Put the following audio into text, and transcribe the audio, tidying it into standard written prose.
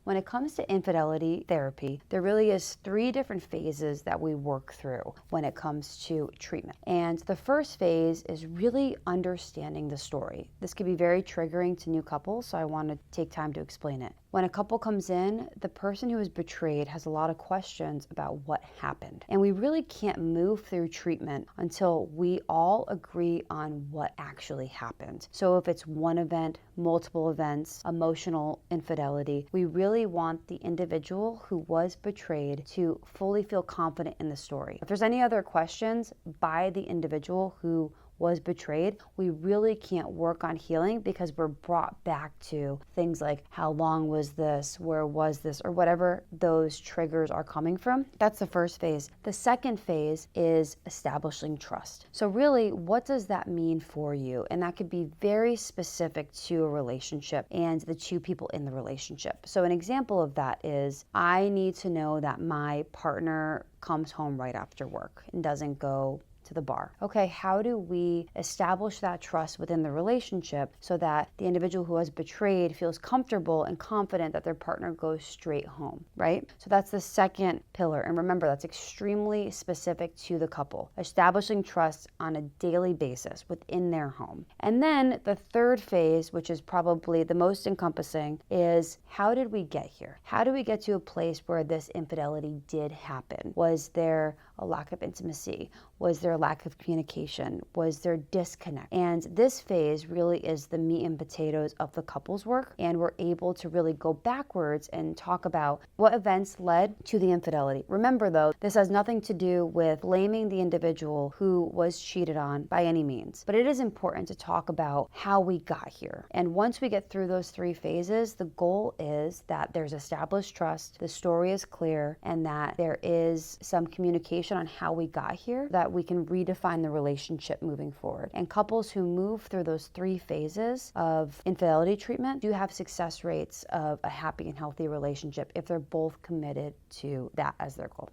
When it comes to infidelity therapy, there really is 3 different phases that we work through when it comes to treatment. And the first phase is really understanding the story. This can be very triggering to new couples, so I want to take time to explain it. When a couple comes in, the person who is betrayed has a lot of questions about what happened. And we really can't move through treatment until we all agree on what actually happened. So if it's one event, multiple events, emotional infidelity, we really want the individual who was betrayed to fully feel confident in the story. If there's any other questions by the individual who was betrayed, we really can't work on healing because we're brought back to things like how long was this, where was this, or whatever those triggers are coming from. That's the first phase. The second phase is establishing trust. So really, what does that mean for you? And that could be very specific to a relationship and the 2 people in the relationship. So an example of that is, I need to know that my partner comes home right after work and doesn't go to the bar. Okay, how do we establish that trust within the relationship so that the individual who was betrayed feels comfortable and confident that their partner goes straight home, right? So that's the second pillar. And remember, that's extremely specific to the couple, establishing trust on a daily basis within their home. And then the third phase, which is probably the most encompassing, is how did we get here? How do we get to a place where this infidelity did happen? Was there a lack of intimacy? Was there a lack of communication? Was there disconnect? And this phase really is the meat and potatoes of the couples work. And we're able to really go backwards and talk about what events led to the infidelity. Remember though, this has nothing to do with blaming the individual who was cheated on by any means. But it is important to talk about how we got here. And once we get through those 3 phases, the goal is that there's established trust, the story is clear, and that there is some communication on how we got here, that we can redefine the relationship moving forward. And couples who move through those 3 phases of infidelity treatment do have success rates of a happy and healthy relationship if they're both committed to that as their goal.